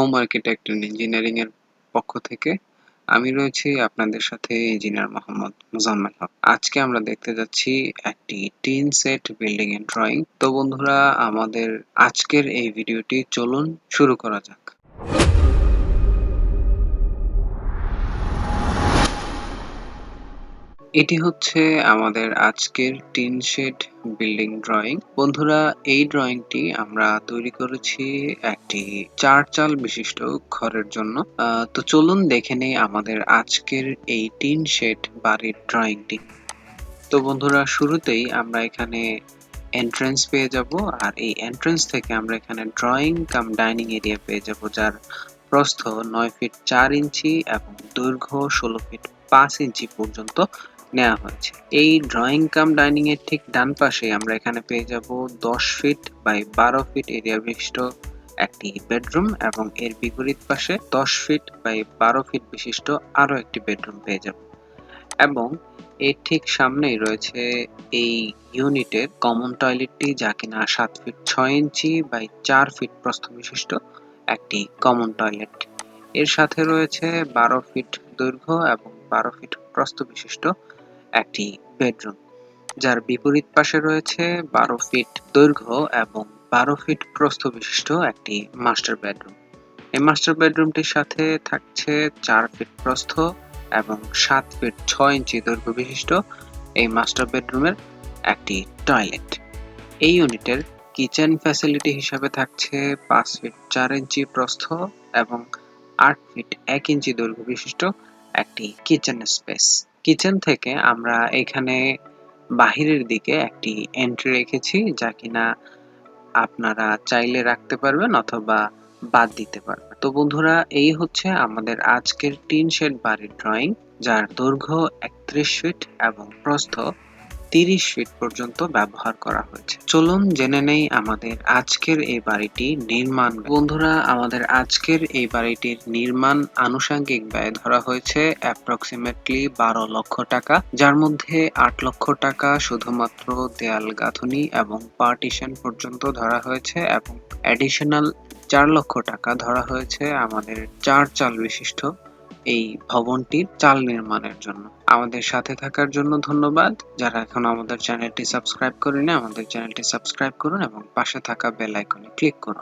Home architect and engineering এর পক্ষ থেকে আমি রয়েছি আপনাদের সাথে ইঞ্জিনিয়ার মোহাম্মদ মোজাম্মেল হক। আজকে আমরা দেখতে যাচ্ছি একটি টিন সেট বিল্ডিং এর ড্রয়িং। তো বন্ধুরা, আমাদের আজকের এই ভিডিওটি চলুন শুরু করা যাক। এটি হচ্ছে আমাদের আজকের টিন শেড বিল্ডিং ড্রয়িং। বন্ধুরা, এই ড্রয়িংটি আমরা তৈরি করেছি একটি 4 চাল বিশিষ্ট ঘরের জন্য। তো চলুন দেখে নেই আমাদের আজকের এই টিন শেড বাড়ির ড্রয়িংটি। তো বন্ধুরা, শুরুতেই আমরা এখানে এন্ট্রান্স পেয়ে যাব, আর এই এন্ট্রান্স থেকে আমরা এখানে ড্রয়িং কাম ডাইনিং এরিয়া পেয়ে যাব, যার প্রস্থ 9 ফিট 4 ইঞ্চি এবং দৈর্ঘ্য 16 ফিট 5 ইঞ্চি পর্যন্ত নেওয়া হয়েছে। এই ড্রয়িং কাম ডাইনিং এর ঠিক ডান পাশে আমরা এখানে পেয়ে যাব 10 ফিট বাই 12 ফিট এরিয়া বিশিষ্ট একটি বেডরুম, এবং এর বিপরীত পাশে 10 ফিট বাই 12 ফিট বিশিষ্ট আরো একটি বেডরুম পেয়ে যাব। এবং এর ঠিক সামনেই রয়েছে এই ইউনিটের কমন টয়লেটটি, যা কিনা 7 ফিট 6 ইঞ্চি বাই 4 ফিট প্রস্থ বিশিষ্ট একটি কমন টয়লেট। এর সাথে রয়েছে 12 ফিট দৈর্ঘ্য এবং 12 ফিট প্রস্থ বিশিষ্ট একটি বেডরুম, যার বিপরীত পাশে রয়েছে 12 ফিট দৈর্ঘ্য এবং 12 ফিট প্রস্থ বিশিষ্ট একটি মাস্টার বেডরুম। এই মাস্টার বেডরুমটির সাথে থাকছে 4 ফিট প্রস্থ এবং 7 ফিট 6 ইঞ্চি দৈর্ঘ্য বিশিষ্ট এই মাস্টার বেডরুমের একটি টয়লেট। এই ইউনিটের কিচেন ফ্যাসিলিটি হিসাবে থাকছে 5 ফিট 4 ইঞ্চি প্রস্থ এবং 8 ফিট 1 ইঞ্চি দৈর্ঘ্য বিশিষ্ট একটি কিচেন স্পেস। কিচেন থেকে আমরা এখানে বাহিরের দিকে একটি এন্ট্রি রেখেছি, যা কিনা আপনারা চাইলে রাখতে পারবেন অথবা বাদ দিতে পারবেন। তো বন্ধুরা, এই হচ্ছে আমাদের আজকের টিন শেড বাড়ির ড্রয়িং, যার দৈর্ঘ্য 31 ফিট এবং প্রস্থ 30 ফিট পর্যন্ত ব্যবহার করা হয়েছে। চলুন জেনে নেই আমাদের আজকের এই বাড়িটি নির্মাণ। বন্ধুরা, আমাদের আজকের এই বাড়িটির নির্মাণ আনুষঙ্গিক ব্যয় ধরা হয়েছে অ্যাপ্রক্সিমেটলি 12 লক্ষ টাকা, যার মধ্যে 8 লক্ষ টাকা শুধুমাত্র দেয়াল গাঁথুনি এবং পার্টিশন পর্যন্ত ধরা হয়েছে, এবং অ্যাডিশনাল 4 লক্ষ টাকা ধরা হয়েছে আমাদের 4 চাল বিশিষ্ট এই ভবনটির চাল নির্মাণের জন্য। আমাদের সাথে থাকার জন্য ধন্যবাদ। যারা এখনো আমাদের চ্যানেলটি সাবস্ক্রাইব করেনি, আমাদের চ্যানেলটি সাবস্ক্রাইব করুন এবং পাশে থাকা বেল আইকনে ক্লিক করুন।